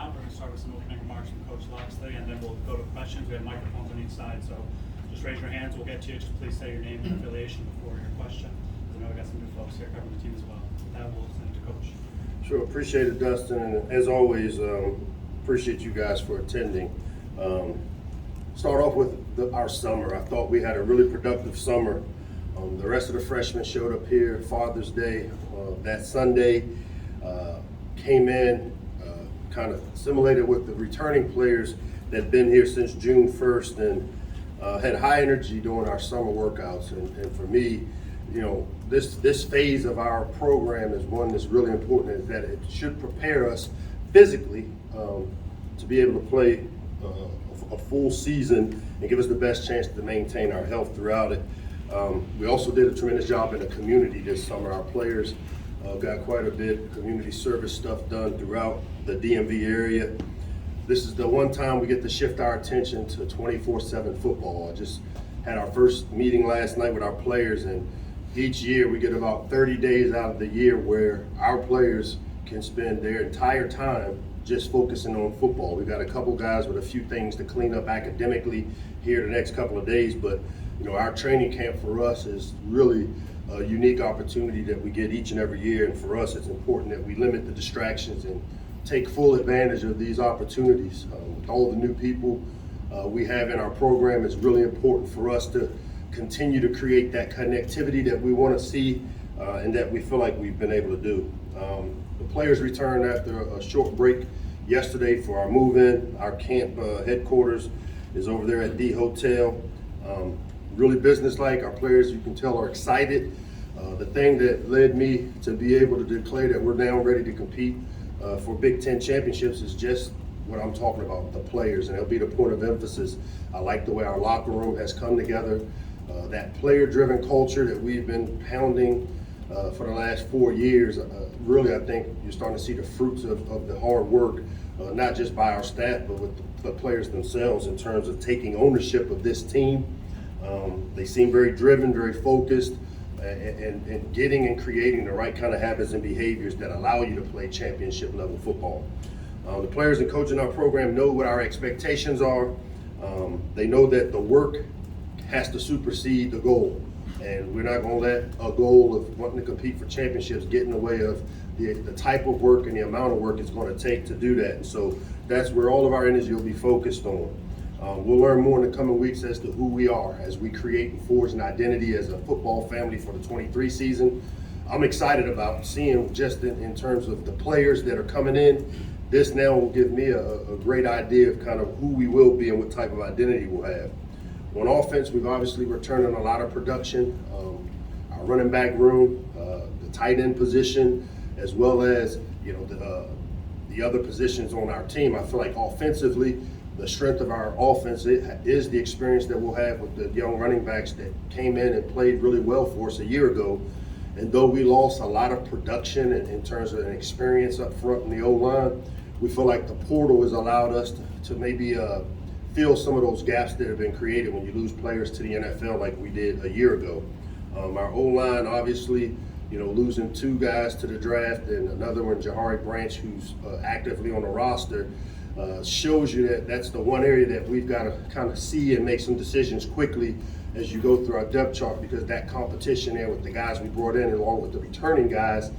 out. We're going to start with some opening remarks from Coach Locksley, and then we'll go to questions. We have microphones on each side, so just raise your hands. We'll get to you. Just please say your name and affiliation before your question. I know we got some new folks here covering the team as well. With that, we'll send it to Coach. Sure, appreciate it, Dustin, and as always, appreciate you guys for attending. Start off with our summer. I thought we had a really productive summer. The rest of the freshmen showed up here Father's Day that Sunday, came in, kind of assimilated with the returning players that had been here since June 1st and had high energy during our summer workouts. And for me, you know, this phase of our program is one that's really important, is that it should prepare us physically to be able to play a full season and give us the best chance to maintain our health throughout it. We also did a tremendous job in the community this summer. Our players got quite a bit of community service stuff done throughout the DMV area. This is the one time we get to shift our attention to 24/7 football. I just had our first meeting last night with our players, and each year we get about 30 days out of the year where our players can spend their entire time just focusing on football. We've got a couple guys with a few things to clean up academically here the next couple of days, but you know, our training camp for us is really a unique opportunity that we get each and every year, and for us it's important that we limit the distractions and take full advantage of these opportunities. With all the new people we have in our program, it's really important for us to continue to create that connectivity that we want to see and that we feel like we've been able to do. The players returned after a short break yesterday for our move-in. Our camp headquarters is over there at D Hotel. Really businesslike. Our players, you can tell, are excited. The thing that led me to be able to declare that we're now ready to compete for Big Ten championships is just what I'm talking about, the players, and it'll be the point of emphasis. I like the way our locker room has come together. That player-driven culture that we've been pounding for the last 4 years, really I think you're starting to see the fruits of the hard work, not just by our staff, but with the players themselves in terms of taking ownership of this team. They seem very driven, very focused, and getting and creating the right kind of habits and behaviors that allow you to play championship level football. The players and coaching our program know what our expectations are. They know that the work has to supersede the goal. And we're not going to let a goal of wanting to compete for championships get in the way of the type of work and the amount of work it's going to take to do that. And so that's where all of our energy will be focused on. We'll learn more in the coming weeks as to who we are as we create and forge an identity as a football family for the 23 season. I'm excited about seeing just in terms of the players that are coming in. This now will give me a great idea of kind of who we will be and what type of identity we'll have. On offense, we've obviously returned on a lot of production. Our running back room, the tight end position, as well as the other positions on our team. I feel like offensively, the strength of our offense is the experience that we'll have with the young running backs that came in and played really well for us a year ago. And though we lost a lot of production in terms of an experience up front in the O-line, we feel like the portal has allowed us to maybe fill some of those gaps that have been created when you lose players to the NFL like we did a year ago. Our O-line, obviously, losing 2 guys to the draft and another one, Jahari Branch, who's actively on the roster, shows you that that's the one area that we've got to kind of see and make some decisions quickly as you go through our depth chart, because that competition there with the guys we brought in along with the returning guys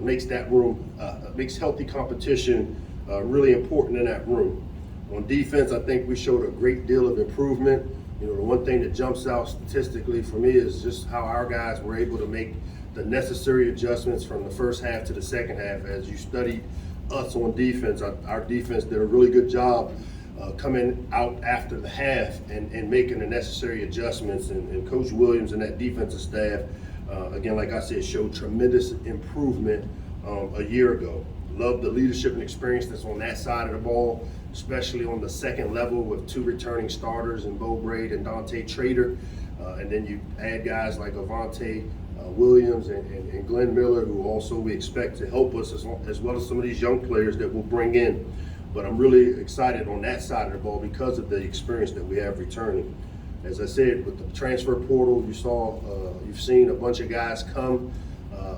makes that room, makes healthy competition really important in that room. On defense, I think we showed a great deal of improvement. The one thing that jumps out statistically for me is just how our guys were able to make the necessary adjustments from the first half to the second half. As you studied us on defense, our defense did a really good job coming out after the half and making the necessary adjustments. And Coach Williams and that defensive staff, again, like I said, showed tremendous improvement a year ago. Love the leadership and experience that's on that side of the ball, especially on the second level with 2 returning starters in Bo Braid and Dante Trader. And then you add guys like Avante Williams and Glenn Miller, who also we expect to help us as well as some of these young players that we'll bring in. But I'm really excited on that side of the ball because of the experience that we have returning. As I said, with the transfer portal, you've seen a bunch of guys come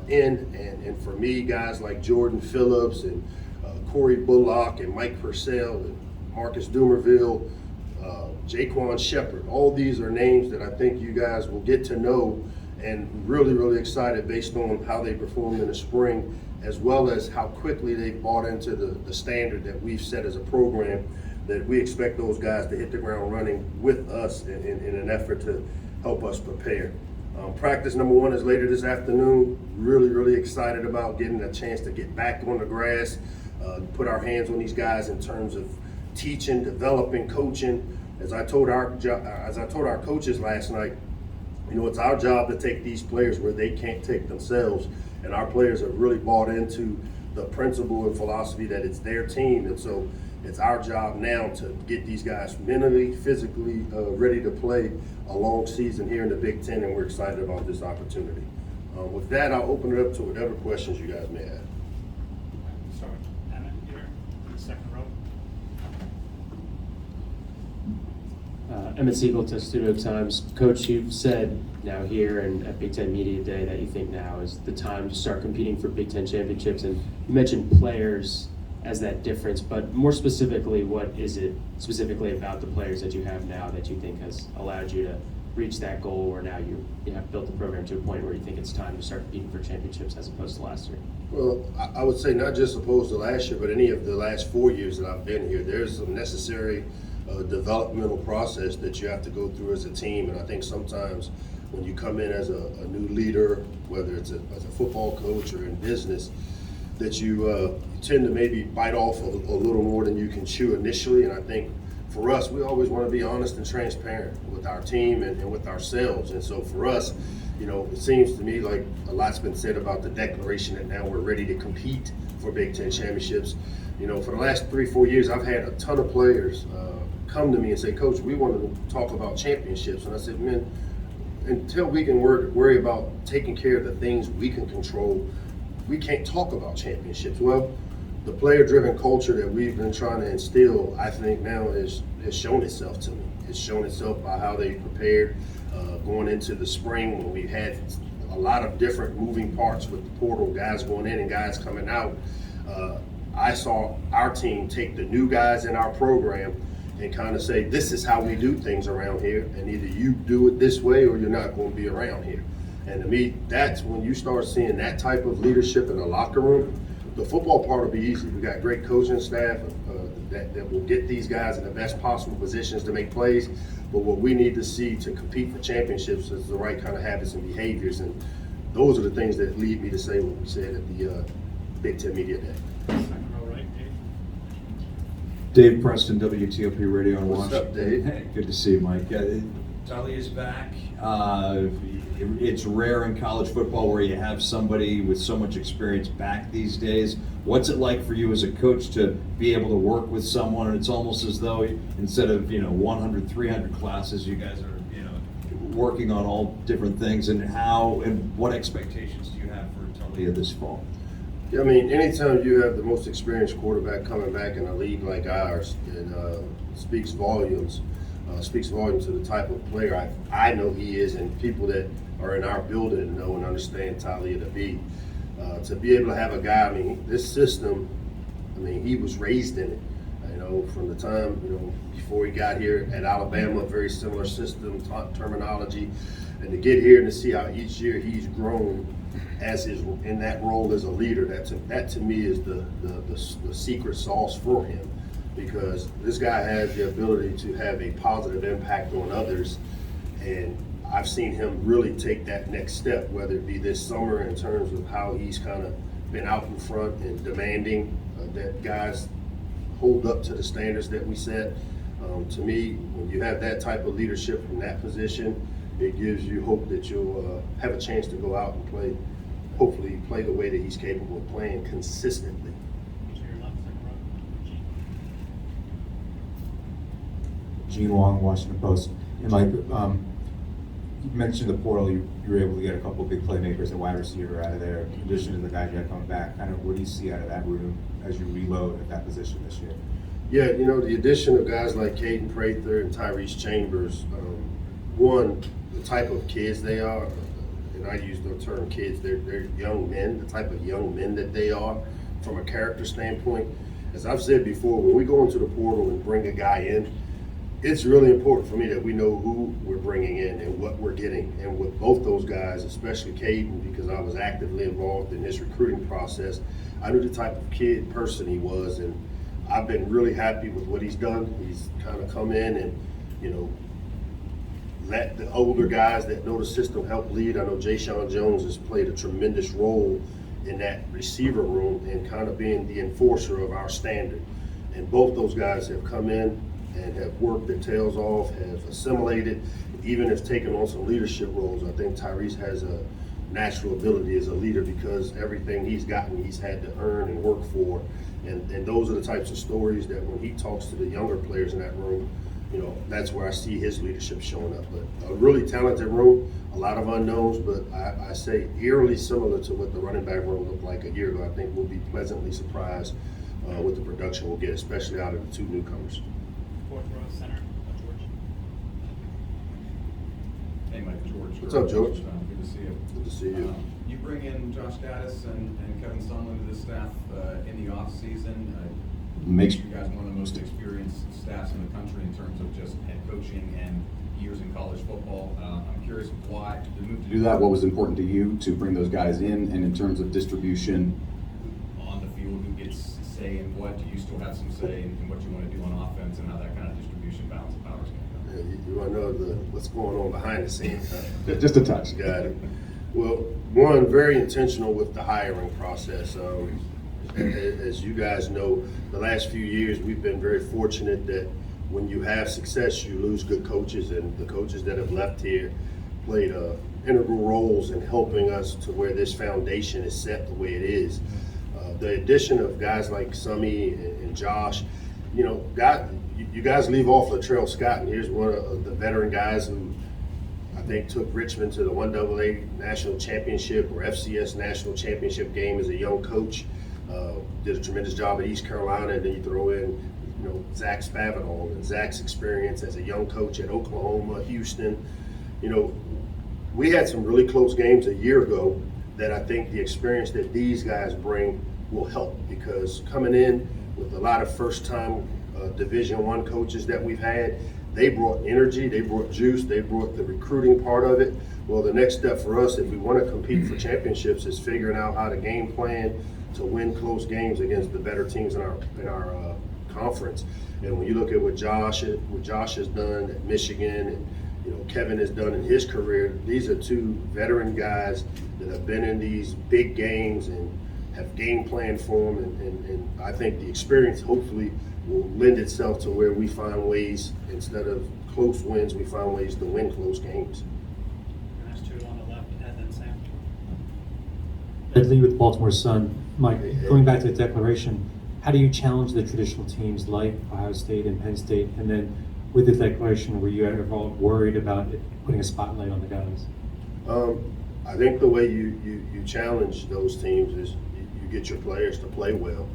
in, and for me, guys like Jordan Phillips and Corey Bullock and Mike Purcell and Marcus Dumerville, Jaquan Shepard. All these are names that I think you guys will get to know, and really, really excited based on how they performed in the spring, as well as how quickly they bought into the standard that we've set as a program, that we expect those guys to hit the ground running with us in an effort to help us prepare. Practice number 1 is later this afternoon. Really, really excited about getting a chance to get back on the grass, put our hands on these guys in terms of teaching, developing, coaching. As I told our coaches last night, you know, it's our job to take these players where they can't take themselves, and our players have really bought into the principle and philosophy that it's their team, and so it's our job now to get these guys mentally, physically ready to play a long season here in the Big Ten, and we're excited about this opportunity. With that, I'll open it up to whatever questions you guys may have. Start with Emmett here, in the second row. Emmett Siegel to Studio Times. Coach, you've said now here and at Big Ten Media Day that you think now is the time to start competing for Big Ten championships, and you mentioned players as that difference, but more specifically, what is it specifically about the players that you have now that you think has allowed you to reach that goal, where now you have built the program to a point where you think it's time to start competing for championships as opposed to last year? Well, I would say not just opposed to last year, but any of the last 4 years that I've been here. There's some necessary developmental process that you have to go through as a team, and I think sometimes when you come in as a new leader, whether it's as a football coach or in business, that you tend to maybe bite off a little more than you can chew initially. And I think for us, we always want to be honest and transparent with our team and with ourselves. And so for us, you know, it seems to me like a lot's been said about the declaration that now we're ready to compete for Big Ten championships. You know, for the last 3-4 years, I've had a ton of players come to me and say, Coach, we want to talk about championships. And I said, man, until we can worry about taking care of the things we can control, we can't talk about championships. Well, the player-driven culture that we've been trying to instill, I think now has shown itself to me. It's shown itself by how they prepared going into the spring, when we had a lot of different moving parts with the portal, guys going in and guys coming out. I saw our team take the new guys in our program and kind of say, this is how we do things around here, and either you do it this way or you're not going to be around here. And to me, that's when you start seeing that type of leadership in the locker room. The football part will be easy. We got great coaching staff that will get these guys in the best possible positions to make plays. But what we need to see to compete for championships is the right kind of habits and behaviors. And those are the things that lead me to say what we said at the Big Ten Media Day. Second row right, Dave. Dave Preston, WTOP Radio in What's Washington. up, Dave? Hey, good to see you, Mike. Tully is back. It's rare in college football where you have somebody with so much experience back these days. What's it like for you as a coach to be able to work with someone? And it's almost as though instead of 100, 300 classes, you guys are working on all different things. And what expectations do you have for Tully this fall? Yeah, I mean, anytime you have the most experienced quarterback coming back in a league like ours, it speaks volumes. Speaks volumes to the type of player I know he is, and people that are in our building know and understand Talia to be. To be able to have a guy, I mean, this system, I mean, he was raised in it. From the time, before he got here at Alabama, very similar system, terminology, and to get here and to see how each year he's grown in that role as a leader, that to me is the secret sauce for him. Because this guy has the ability to have a positive impact on others, and I've seen him really take that next step, whether it be this summer in terms of how he's kind of been out in front and demanding that guys hold up to the standards that we set. To me, when you have that type of leadership from that position, it gives you hope that you'll have a chance to go out and hopefully play the way that he's capable of playing consistently. To your left, second row. Gene. Gene Wong, Washington Post. And Mike, you mentioned the portal. You were able to get a couple of big playmakers and wide receiver out of there, in addition to the guys you had coming back. Kind of what do you see out of that room as you reload at that position this year? Yeah, the addition of guys like Caden Prather and Tyrese Chambers, one, the type of kids they are, and I use the term kids, they're young men, the type of young men that they are, from a character standpoint, as I've said before, when we go into the portal and bring a guy in, it's really important for me that we know who we're bringing in and what we're getting. And with both those guys, especially Caden, because I was actively involved in his recruiting process, I knew the type of person he was, and I've been really happy with what he's done. He's kind of come in and, let the older guys that know the system help lead. I know Ja'Shawn Jones has played a tremendous role in that receiver room and kind of being the enforcer of our standard. And both those guys have come in and have worked their tails off, have assimilated, even have taken on some leadership roles. I think Tyrese has a natural ability as a leader because everything he's gotten, he's had to earn and work for. And those are the types of stories that when he talks to the younger players in that room, that's where I see his leadership showing up. But a really talented room, a lot of unknowns, but I say eerily similar to what the running back room looked like a year ago. I think we'll be pleasantly surprised with the production we'll get, especially out of the two newcomers. Fourth row center, George. Hey, Mike, George. What's up, George? Good to see you. Good to see you. You bring in Josh Gaddis and Kevin Sumlin to the staff in the off-season. Makes you guys one of the most experienced staffs in the country in terms of just head coaching and years in college football. I'm curious why the move to do that. What was important to you to bring those guys in, and in terms of distribution on the field, who gets say in what? Do you still have some say in what you want to do on offense and how that kind of distribution balance of power is going to go? You want to know what's going on behind the scenes? Just a touch. Got it. Well, one, very intentional with the hiring process. As you guys know, the last few years we've been very fortunate that when you have success, you lose good coaches, and the coaches that have left here played integral roles in helping us to where this foundation is set the way it is. The addition of guys like Summy and Josh, you guys leave off Latrell Scott, and here's one of the veteran guys who I think took Richmond to the 1AA National Championship or FCS National Championship game as a young coach. Did a tremendous job at East Carolina, and then you throw in, Zach Spavital and Zach's experience as a young coach at Oklahoma, Houston. We had some really close games a year ago that I think the experience that these guys bring will help, because coming in with a lot of first-time Division I coaches that we've had, they brought energy, they brought juice, they brought the recruiting part of it. Well, the next step for us, if we want to compete for championships, is figuring out how to game plan to win close games against the better teams in our conference. And when you look at what Josh has done at Michigan, and Kevin has done in his career, these are two veteran guys that have been in these big games and have game planned for them. And I think the experience hopefully will lend itself to where we find ways, instead of close wins, we find ways to win close games. And there's two on the left, Ed and Sam. Ed Lee with Baltimore Sun. Mike, going back to the declaration, how do you challenge the traditional teams like Ohio State and Penn State? And then with the declaration, were you ever worried about it putting a spotlight on the guys? I think the way you challenge those teams is you get your players to play well.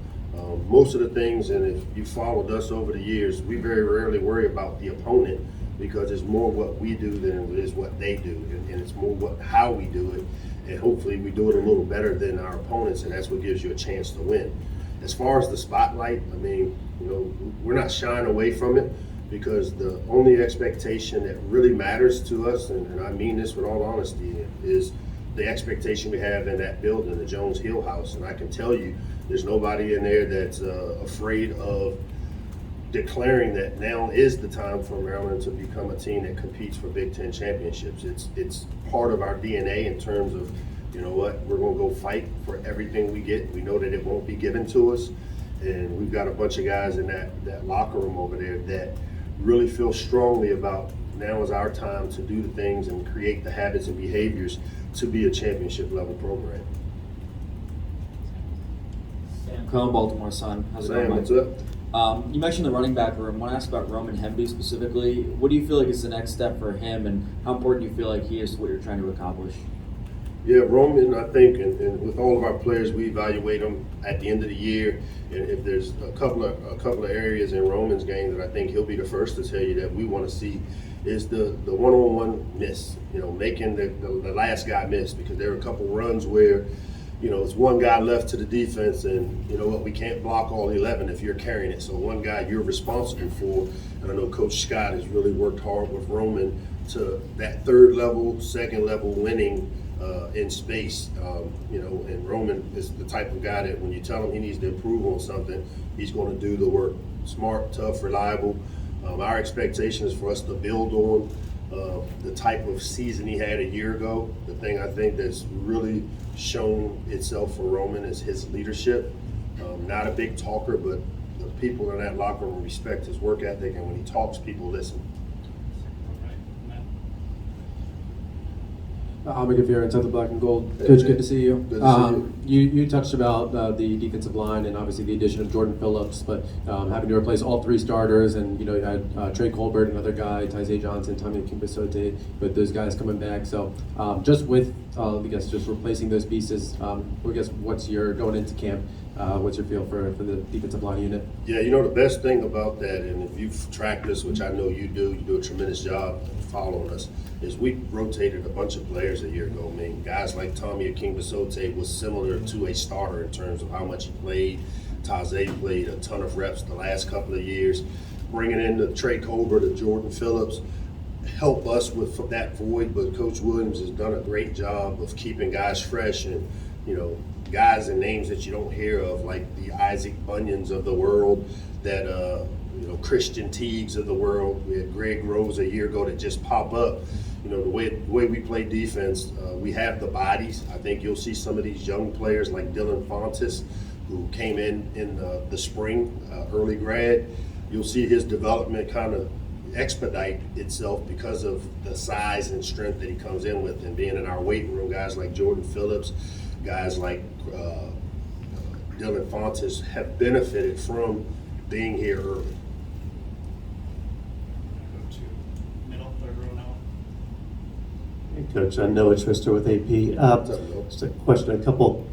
Most of the things, and if you followed us over the years, we very rarely worry about the opponent, because it's more what we do than it is what they do, and it's more how we do it. And hopefully we do it a little better than our opponents, and that's what gives you a chance to win. As far as the spotlight, we're not shying away from it, because the only expectation that really matters to us, and I mean this with all honesty, is the expectation we have in that building, the Jones Hill House. And I can tell you, there's nobody in there that's afraid of declaring that now is the time for Maryland to become a team that competes for Big Ten championships. It's part of our DNA in terms of, we're going to go fight for everything we get. We know that it won't be given to us, and we've got a bunch of guys in that locker room over there that really feel strongly about now is our time to do the things and create the habits and behaviors to be a championship level program. Sam Cohn, Baltimore Sun. How's it Sam, going, what's Mike? up? You mentioned the running back room. I want to ask about Roman Hemby specifically. What do you feel like is the next step for him, and how important do you feel like he is to what you're trying to accomplish? Yeah, Roman, I think, and with all of our players, we evaluate them at the end of the year. And if there's a couple of areas in Roman's game that I think he'll be the first to tell you that we want to see, is the one-on-one miss. Making the last guy miss, because there are a couple runs where it's one guy left to the defense, and you know what, we can't block all 11 if you're carrying it. So one guy you're responsible for, and I know Coach Scott has really worked hard with Roman to that third level, second level winning in space. And Roman is the type of guy that when you tell him he needs to improve on something, he's going to do the work. Smart, tough, reliable. Our expectation is for us to build on the type of season he had a year ago. The thing I think that's really shown itself for Roman is his leadership. Not a big talker, but the people in that locker room respect his work ethic, and when he talks, people listen. Hamid Gafir, Insight the Black and Gold. Coach, good to see you. Good to see you. You touched about the defensive line and obviously the addition of Jordan Phillips, but having to replace all three starters, and you had Trey Colbert, another guy, Tyzay Johnson, Tommy Kimbasote, with those guys coming back. So just with just replacing those pieces, what's your going into camp? What's your feel for the defensive line unit? Yeah, the best thing about that, and if you've tracked this, which I know you do a tremendous job following us, is we rotated a bunch of players a year ago. I mean, guys like Tommy Kimbasote was similar to a starter in terms of how much he played. Tyzay played a ton of reps the last couple of years. Bringing in the Trey Colbert and Jordan Phillips help us with that void, but Coach Williams has done a great job of keeping guys fresh and, guys and names that you don't hear of, like the Isaac Bunions of the world, that Christian Teagues of the world. We had Greg Rose a year ago that just pop up. The way we play defense, we have the bodies. I think you'll see some of these young players like Dylan Fontes, who came in the spring, early grad. You'll see his development kind of expedite itself because of the size and strength that he comes in with, and being in our weight room. Guys like Jordan Phillips, guys like Dylan Fontes have benefited from being here early. Go to middle, third row now. Hey, Coach, Noah Trister with AP. What's up, Noah? Just a question, a couple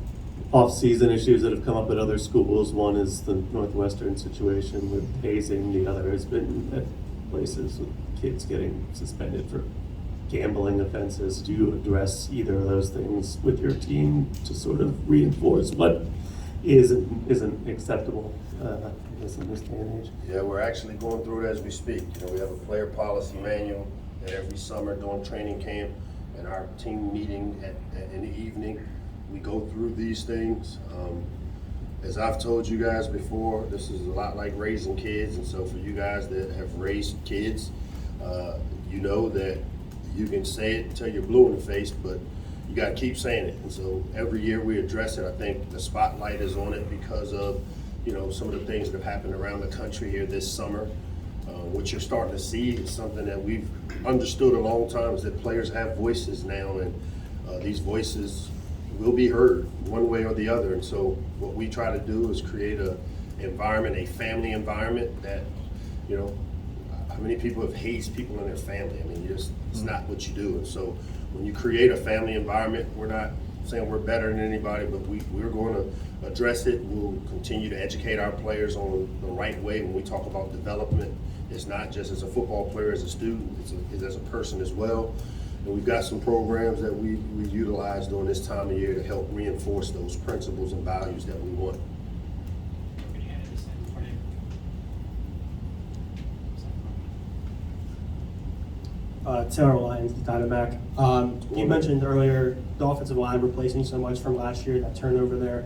off-season issues that have come up at other schools. One is the Northwestern situation with hazing. The other has been at places with kids getting suspended for gambling offenses. Do you address either of those things with your team to sort of reinforce what isn't acceptable in this day and age? Yeah, we're actually going through it as we speak. We have a player policy manual that every summer during training camp and our team meeting in the evening, we go through these things. As I've told you guys before, this is a lot like raising kids, and so for you guys that have raised kids, you know that you can say it until you're blue in the face, but you got to keep saying it. And so every year we address it. I think the spotlight is on it because of some of the things that have happened around the country here this summer. What you're starting to see is something that we've understood a long time, is that players have voices now, and these voices will be heard one way or the other. And so what we try to do is create a family environment that, how many people have hazed people in their family? I mean, it's not what you do. And so when you create a family environment, we're not saying we're better than anybody, but we're going to address it. We'll continue to educate our players on the right way. When we talk about development, it's not just as a football player, as a student, it's as a person as well. And we've got some programs that we utilize during this time of year to help reinforce those principles and values that we want. Can you hand it to Sam in front of you? Taylor Lyons, the Dynamac. You mentioned earlier the offensive line replacing so much from last year, that turnover there.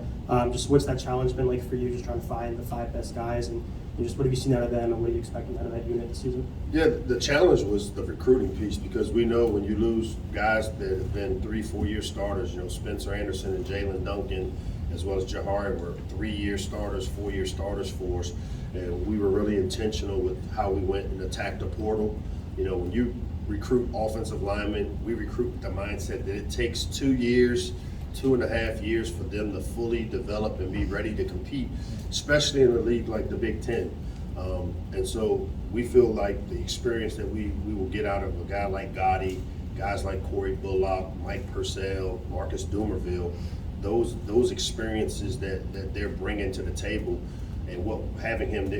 Just what's that challenge been like for you, just trying to find the 5 best guys, and just what have you seen out of them, and what are you expecting out of that unit this season? Yeah, the challenge was the recruiting piece, because we know when you lose guys that have been 3-4 year starters, Spencer Anderson and Jalen Duncan, as well as Jahari, were 3-year starters, 4-year starters for us, and we were really intentional with how we went and attacked the portal. When you recruit offensive linemen, we recruit with the mindset that it takes 2 years, 2.5 years for them to fully develop and be ready to compete, especially in a league like the Big Ten. And so we feel like the experience that we will get out of a guy like Gotti, guys like Corey Bullock, Mike Purcell, Marcus Dumerville, those experiences that they're bringing to the table, and what having him,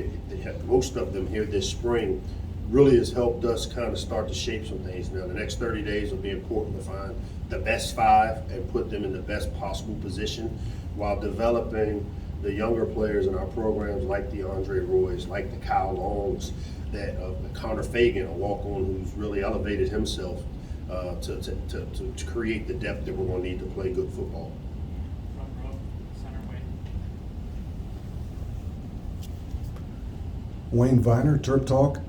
most of them here this spring, really has helped us kind of start to shape some things. Now, the next 30 days will be important to find the best 5 and put them in the best possible position while developing the younger players in our programs like the Andre Roys, like the Kyle Longs, that Connor Fagan, a walk-on who's really elevated himself to create the depth that we're going to need to play good football. Front row, center Wayne. Wayne Viner, Terp Talk.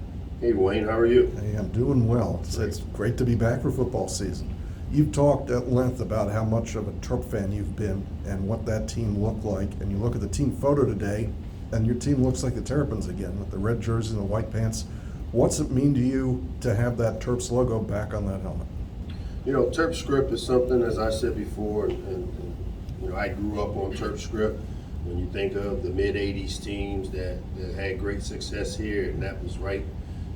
Hey Wayne, how are you? Hey, I'm doing well. It's great to be back for football season. You've talked at length about how much of a Terp fan you've been and what that team looked like. And you look at the team photo today, and your team looks like the Terrapins again with the red jersey and the white pants. What's it mean to you to have that Terps logo back on that helmet? You know, Terp script is something, as I said before, and you know, I grew up on Terp script. When you think of the mid-'80s teams that had great success here, and that was right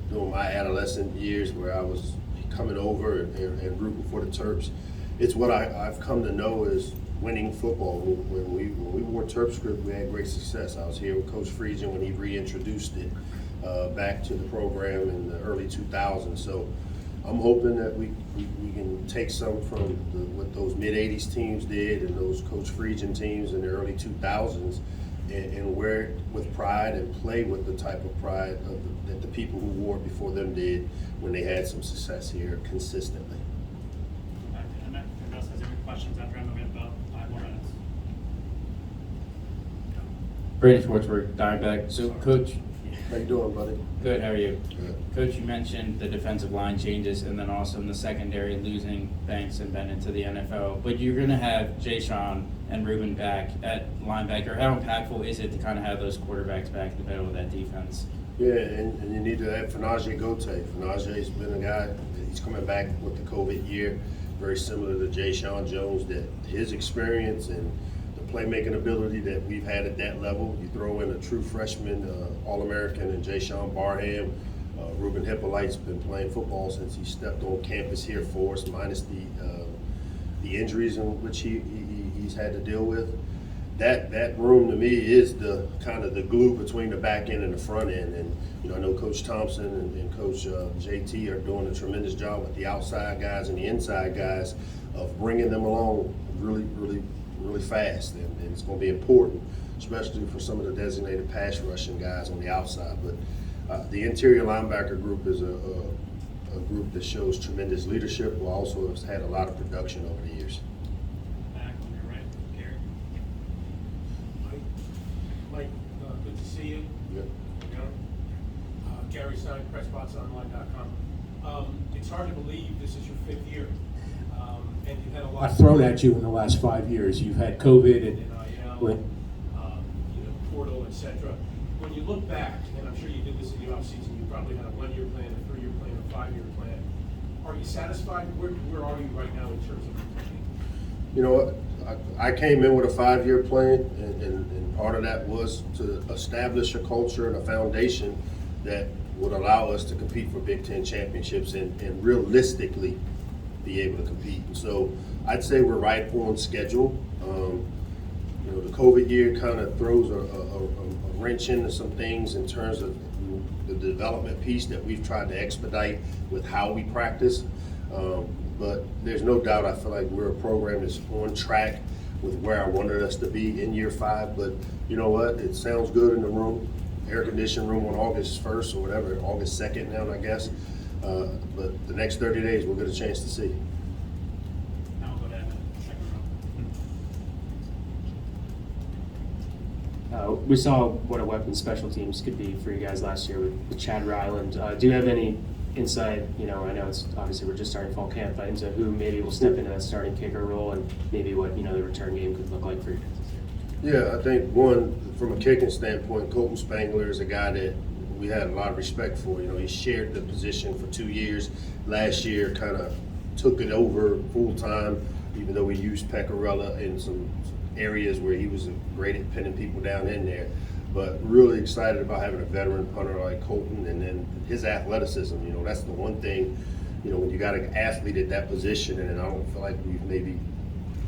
during my adolescent years where I was coming over and rooting for the Terps. It's what I've come to know as winning football. When we wore Terp script, we had great success. I was here with Coach Friesian when he reintroduced it back to the program in the early 2000s. So I'm hoping that we can take some from what those mid-'80s teams did and those Coach Friesian teams in the early 2000s and wear it with pride and play with the type of pride that the people who wore it before them did when they had some success here consistently. Back to Emmett. If anyone else has any questions after Emmett, we have about 5 more minutes. Brady Schwartzberg, Diamondback. So, Coach, How you doing, buddy? good, how are you? Good. Coach, you mentioned the defensive line changes and then also in the secondary losing Banks and Bennett to the NFL. But you're going to have Jay Sean and Ruben back at linebacker. How impactful is it to kind of have those quarterbacks back in the middle of that defense? Yeah, and you need to add Fanaje Gote. Fanaje's been a guy, he's coming back with the COVID year, very similar to Jay Sean Jones, that his experience and the playmaking ability that we've had at that level. You throw in a true freshman, All-American, and Jay Sean Barham. Ruben Hippolyte's been playing football since he stepped on campus here for us, minus the injuries in which he's had to deal with. That room to me is the kind of the glue between the back end and the front end. And you know, I know Coach Thompson and Coach JT are doing a tremendous job with the outside guys and the inside guys of bringing them along really fast. And it's going to be important, especially for some of the designated pass rushing guys on the outside. But the interior linebacker group is a group that shows tremendous leadership, while also has had a lot of production over the years. Back on your right, Gary. Mike, good to see you. Yep. Gary Stein, PressBoxOnline.com. It's hard to believe this is your 5th year, and you've had a lot thrown at you in the last 5 years. You've had COVID and NIL, portal, etc. When you look back, and I'm sure you did this in the offseason, you probably had a 1-year plan, a 3-year plan, a 5-year plan. Are you satisfied? Where are you right now in terms of planning? You know what? I came in with a 5-year plan, and part of that was to establish a culture and a foundation that would allow us to compete for Big Ten championships and realistically be able to compete. And so I'd say we're right on schedule. You know, the COVID year kind of throws a wrench into some things in terms of the development piece that we've tried to expedite with how we practice. But there's no doubt I feel like we're a program that's on track with where I wanted us to be in year 5. But you know what? It sounds good in the room, air conditioned room on August 1st or whatever, August 2nd now, I guess. But the next 30 days we'll get a chance to see. Now we'll go to Emmett, second row. We saw what a weapon special teams could be for you guys last year with Chad Ryland. Do you have any insight? You know, I know it's obviously we're just starting fall camp, but into who maybe will step into that starting kicker role and maybe what the return game could look like for you guys this year? Yeah, I think one, from a kicking standpoint, Colton Spangler is a guy that we had a lot of respect for. You know, he shared the position for 2 years. Last year kind of took it over full time, even though we used Pecorella in some areas where he was great at pinning people down in there. But really excited about having a veteran punter like Colton, and then his athleticism. You know, that's the one thing, you know, when you got an athlete at that position, and I don't feel like we've maybe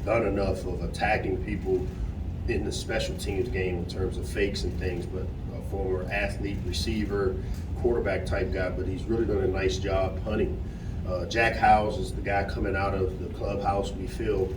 done enough of attacking people in the special teams game in terms of fakes and things, but former athlete, receiver, quarterback type guy, but he's really done a nice job punting. Jack Howes is the guy coming out of the clubhouse. We feel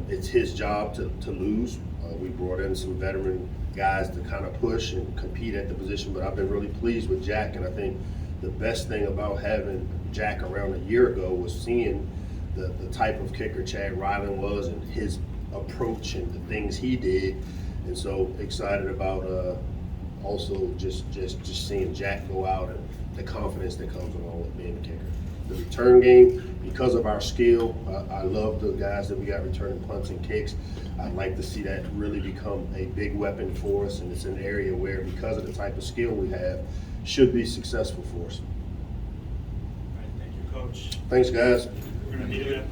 it's his job to lose. We brought in some veteran guys to kind of push and compete at the position, but I've been really pleased with Jack, and I think the best thing about having Jack around a year ago was seeing the type of kicker Chad Ryland was and his approach and the things he did, and so excited about also just seeing Jack go out and the confidence that comes along with being a kicker. The return game, because of our skill, I love the guys that we got returning punts and kicks. I'd like to see that really become a big weapon for us, and it's an area where, because of the type of skill we have, should be successful for us. All right, thank you, Coach. Thanks, guys. We're gonna need to